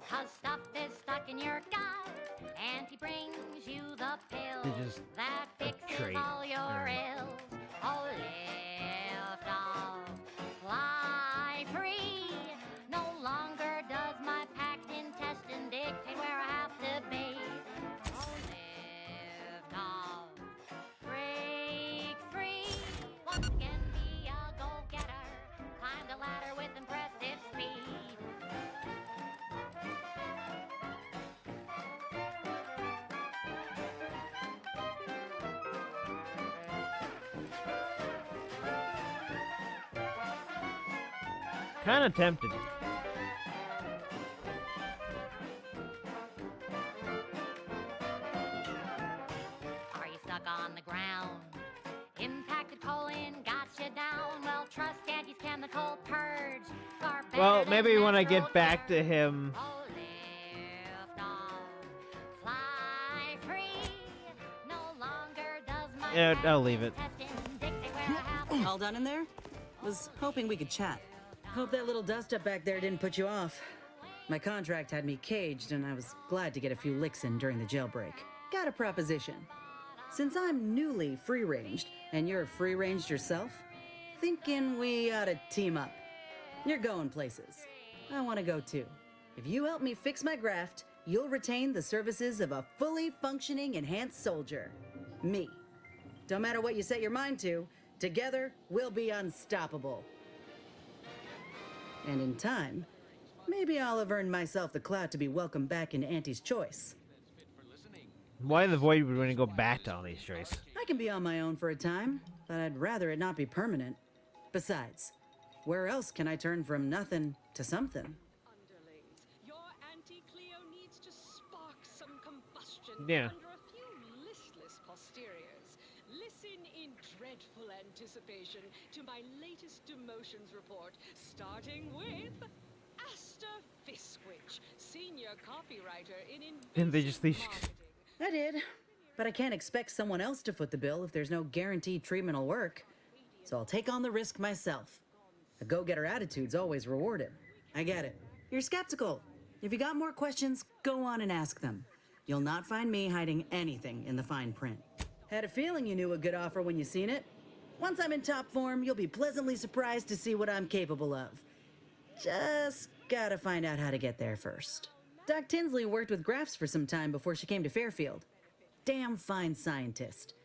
'cause stuff is stuck in your gut. And he brings you the pill It's just that a fixes trait. all your Alright. ills. Oh, lift off, fly free. No longer does my packed intestine dictate where I have to be. Oh, lift off, break free. Once again, be a go-getter. Climb the ladder with impressive speed. Kind of tempted. Are you stuck on the ground? Impacted colon got you down. Well, trust Daddy's chemical purge. Far better Well, than maybe when I natural get back cure. to him. Oh, lift off, fly free. No longer does my Yeah, I'll leave it. intestine dictate where I have to All done in there? Was hoping we could chat. Hope that little dust up back there didn't put you off. My contract had me caged, and I was glad to get a few licks in during the jailbreak. Got a proposition. Since I'm newly free-ranged, and you're free-ranged yourself, thinking we ought to team up. You're going places. I want to go too. If you help me fix my graft, you'll retain the services of a fully functioning enhanced soldier. Me. Don't matter what you set your mind to, together we'll be unstoppable. And in time, maybe I'll have earned myself the clout to be welcomed back in Auntie's Choice. Why in the void would we want to go back to all these choices? I can be on my own for a time, but I'd rather it not be permanent. Besides, where else can I turn from nothing to something? Underlings, your anti-Cleo needs to spark some combustion Yeah. under a few listless posteriors. Listen in dreadful anticipation to my latest demotions report, starting with Mr. Fiskwich, senior copywriter in Didn't they just leave? I did, but I can't expect someone else to foot the bill if there's no guaranteed treatment will work. So I'll take on the risk myself. A go-getter attitude's always rewarded. I get it. You're skeptical. If you got more questions, go on and ask them. You'll not find me hiding anything in the fine print. Had a feeling you knew a good offer when you seen it. Once I'm in top form, you'll be pleasantly surprised to see what I'm capable of. Just gotta find out how to get there first. Doc Tinsley worked with graphs for some time before she came to Fairfield. Damn fine scientist.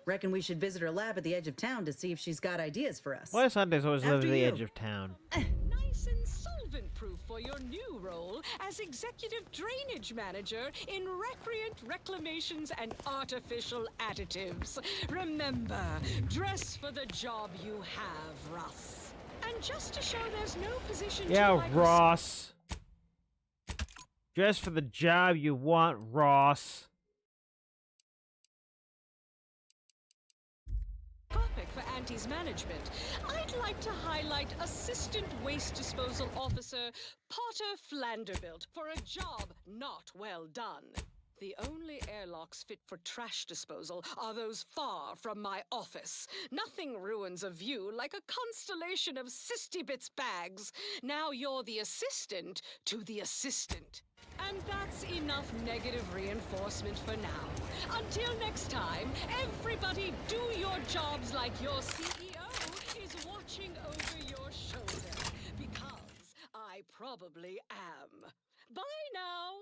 Reckon we should visit her lab at the edge of town to see if she's got ideas for us. Why does Sundays always live After at the you. edge of town? Nice and solvent-proof for your new role as Executive Drainage Manager in Recreant Reclamations and Artificial Additives. Remember, dress for the job you have, Russ. And just to show there's no position Yeah, too microscopic Ross. Dress for the job you want, Ross. for Auntie's management, I'd like to highlight Assistant Waste Disposal Officer Potter Flanderbilt for a job not well done. The only airlocks fit for trash disposal are those far from my office. Nothing ruins a view like a constellation of Sistybits bags. Now you're the assistant to the assistant. And that's enough negative reinforcement for now. Until next time, everybody do your jobs like your CEO is watching over your shoulder. Because I probably am. Bye now.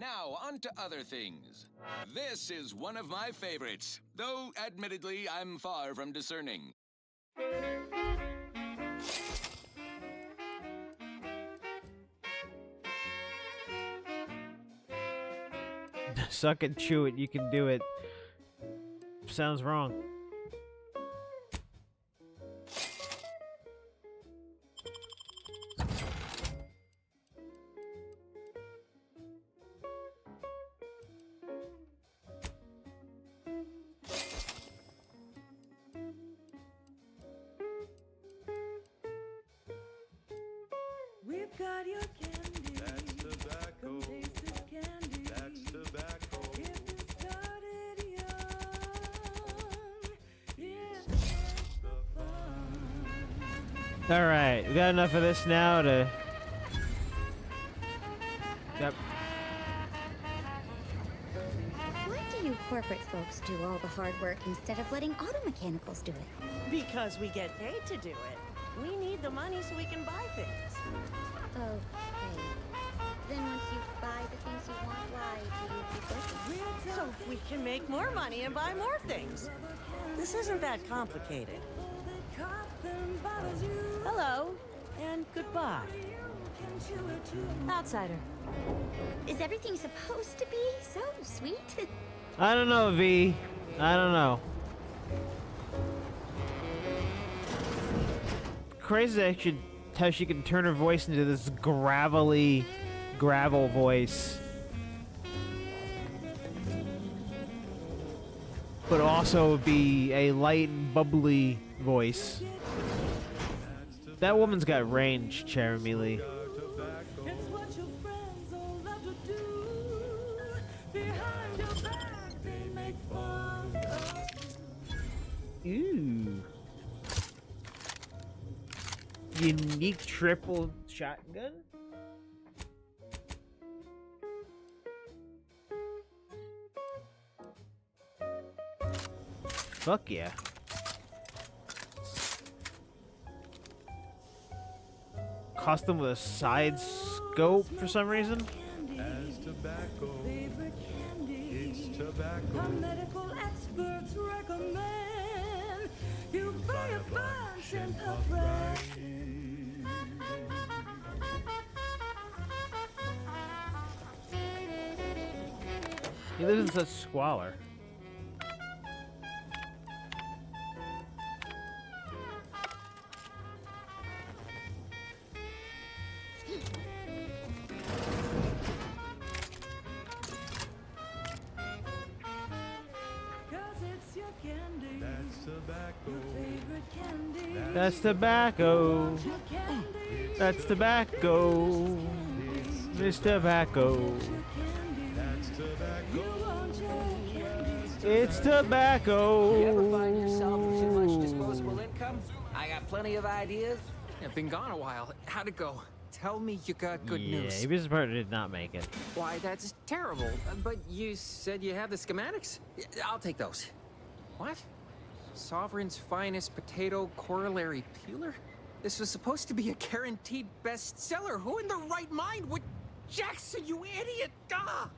Now, on to other things. This is one of my favorites, though admittedly I'm far from discerning. Suck it, chew it, you can do it. Sounds wrong. We've got your candy. That's tobacco. Come taste this candy. That's tobacco. If it started young, it's just the fun. Alright, we got enough of this now to... Yep. Why do you corporate folks do all the hard work instead of letting auto mechanicals do it? Because we get paid to do it. We need the money so we can buy things. Okay. Then once you buy the things you want, why do you keep working? So we can make more money and buy more things. This isn't that complicated. Hello, and goodbye. Outsider. Is everything supposed to be so sweet? I don't know, V. I don't know. Crazy that how she can turn her voice into this gravelly gravel voice. But also be a light and bubbly voice. That woman's got range, Jeremy Lee. It's what your friends all love to do. Behind your back, they make fun of. Ooh. Unique triple shotgun? Fuck yeah. Custom with a side scope for some reason? As tobacco, it's tobacco. Our medical experts recommend you buy a bunch and puff right. He lives in such squalor. Cause it's your candy. That's tobacco. Your favorite candy. That's tobacco. That's tobacco. Miss Tobacco. It's tobacco. You ever find yourself with too much disposable income? I got plenty of ideas. I've been gone a while. How'd it go? Tell me you got good news. Yeah, business partner did not make it. Why, that's terrible. But you said you have the schematics? I'll take those. What? Sovereign's finest potato corollary peeler? This was supposed to be a guaranteed bestseller. Who in their right mind would... Jackson, you idiot! Ah!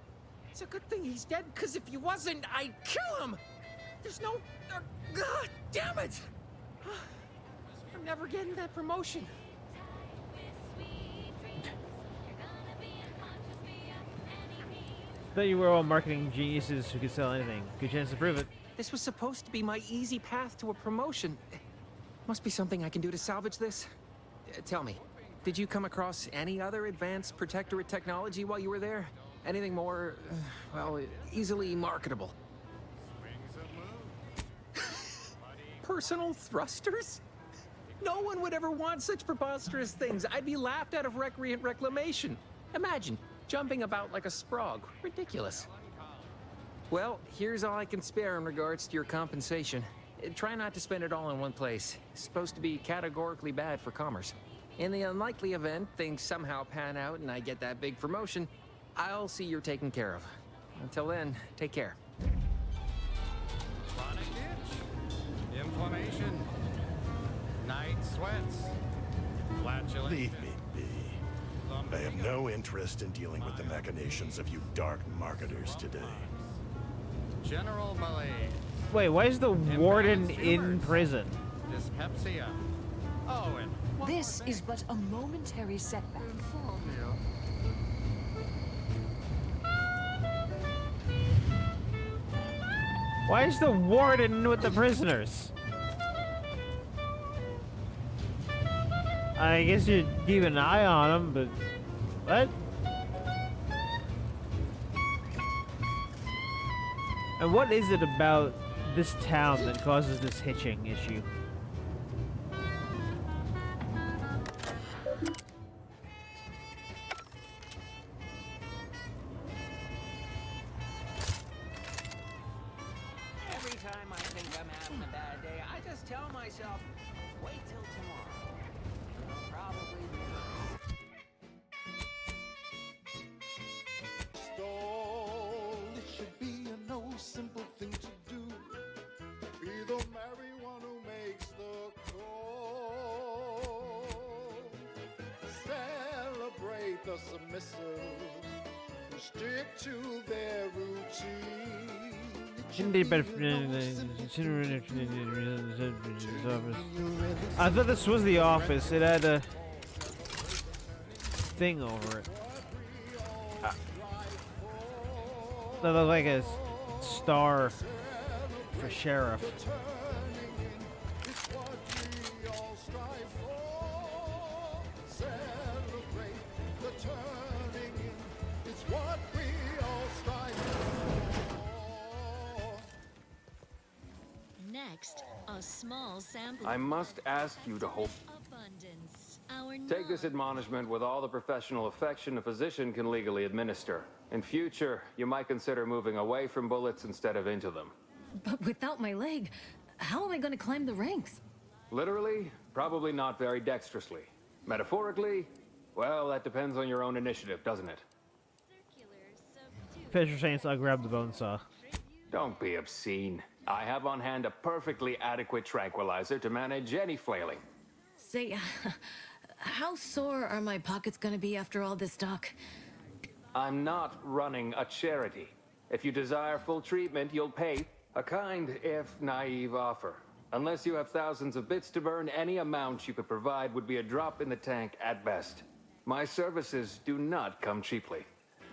It's a good thing he's dead, because if he wasn't, I'd kill him! There's no... God damn it! I'm never getting that promotion. Thought you were all marketing geniuses who could sell anything. Good chance to prove it. This was supposed to be my easy path to a promotion. Must be something I can do to salvage this. Tell me, did you come across any other advanced protectorate technology while you were there? Anything more, well, easily marketable? Personal thrusters? No one would ever want such preposterous things. I'd be laughed out of recreant reclamation. Imagine, jumping about like a sprog. Ridiculous. Well, here's all I can spare in regards to your compensation. Try not to spend it all in one place. It's supposed to be categorically bad for commerce. In the unlikely event things somehow pan out and I get that big promotion, I'll see you're taken care of. Until then, take care. Chronic itch, inflammation, night sweats, flatulence. Leave me be. I have no interest in dealing with the machinations of you dark marketers today. General malaise. Wait, why is the warden in prison? Dyspepsia. Oh, and This is but a momentary setback. Why is the warden with the prisoners? I guess you'd keep an eye on them, but... What? And what is it about this town that causes this hitching issue? Every time I think I'm having a bad day, I just tell myself, wait till tomorrow. It'll probably be It should be a no simple thing to do. Be the merry one who makes the call. Celebrate the submissive who stick to their routine. I thought this was The Office. It had a thing over it. That looked like a star for sheriff. Next, a small sample. I must ask you to hold. Abundance. Our Take this admonishment with all the professional affection a physician can legally administer. In future, you might consider moving away from bullets instead of into them. But without my leg, how am I going to climb the ranks? Literally, probably not very dexterously. Metaphorically, well, that depends on your own initiative, doesn't it? Fisher saying so I grabbed the bone saw. Don't be obscene. I have on hand a perfectly adequate tranquilizer to manage any flailing. Say, how sore are my pockets going to be after all this talk? I'm not running a charity. If you desire full treatment, you'll pay a kind, if naive, offer. Unless you have thousands of bits to burn, any amount you could provide would be a drop in the tank at best. My services do not come cheaply.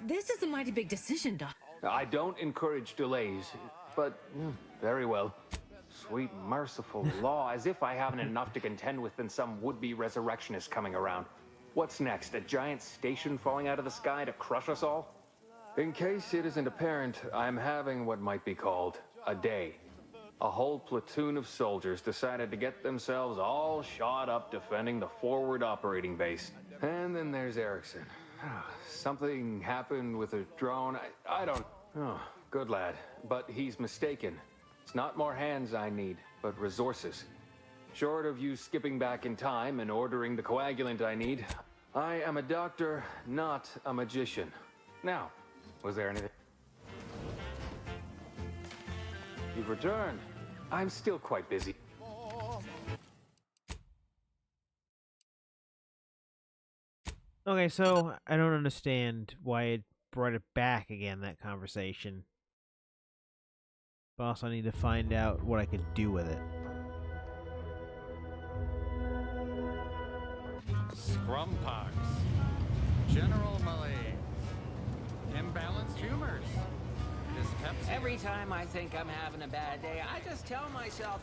This is a mighty big decision, Doc. I don't encourage delays, but very well. Sweet, merciful law, as if I haven't enough to contend with than some would-be resurrectionist coming around. What's next, a giant station falling out of the sky to crush us all? In case it isn't apparent, I'm having what might be called a day. A whole platoon of soldiers decided to get themselves all shot up defending the forward operating base. And then there's Erickson. Something happened with a drone. I don't... Oh, good lad. But he's mistaken. It's not more hands I need, but resources. Short of you skipping back in time and ordering the coagulant I need, I am a doctor, not a magician. Now, was there anything? You've returned. I'm still quite busy. Okay, so I don't understand why it brought it back again, that conversation. But also I need to find out what I could do with it. Scrumpox, general malaise, imbalanced humors, dyspepsia. Every time I think I'm having a bad day, I just tell myself,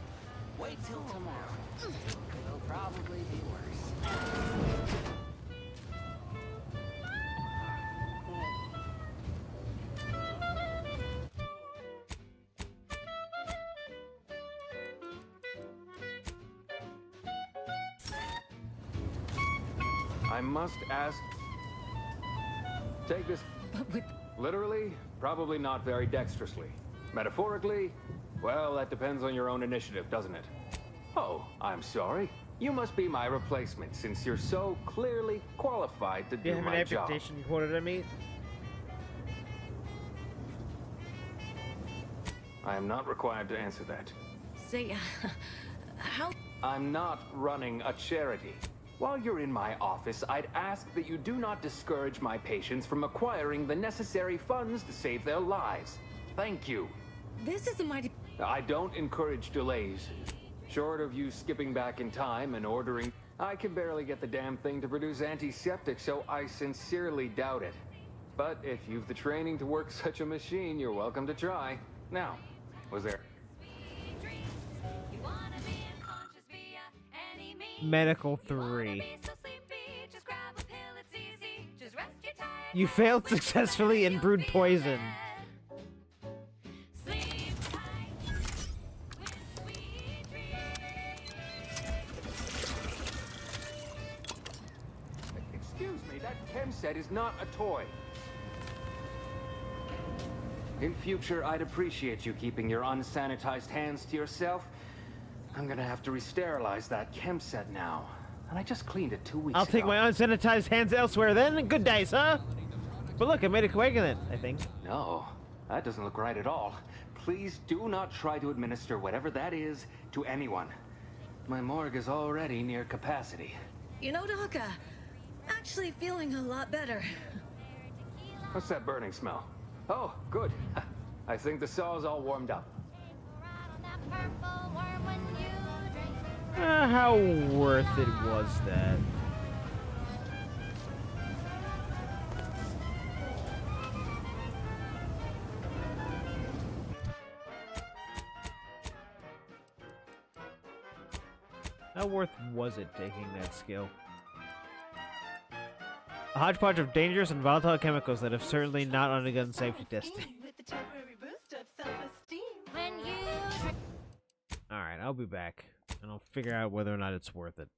wait till tomorrow. It'll probably be worse. I must ask... Take this... Literally, probably not very dexterously. Metaphorically, well, that depends on your own initiative, doesn't it? Oh, I'm sorry. You must be my replacement, since you're so clearly qualified to Do you do have an my job. amputation quota to meet? I am not required to answer that. Say, how... I'm not running a charity. While you're in my office, I'd ask that you do not discourage my patients from acquiring the necessary funds to save their lives. Thank you. This isn't my... I don't encourage delays. Short of you skipping back in time and ordering... I can barely get the damn thing to produce antiseptic, so I sincerely doubt it. But if you've the training to work such a machine, you're welcome to try. Now, was there... Medical 3. You failed successfully and brewed poison. Excuse me, that chem set is not a toy. In future, I'd appreciate you keeping your unsanitized hands to yourself. I'm gonna have to re-sterilize that chem set now. And I just cleaned it 2 weeks ago. I'll take my unsanitized hands elsewhere then. Good dice, huh? But look, I made a coagulant, I think. No, that doesn't look right at all. Please do not try to administer whatever that is to anyone. My morgue is already near capacity. You know, Doc, actually feeling a lot better. What's that burning smell? Oh, good. I think the saw's all warmed up. How worth it was that? How worth was it taking that skill? A hodgepodge of dangerous and volatile chemicals that have certainly not undergone safety testing. Alright, I'll be back, and I'll figure out whether or not it's worth it.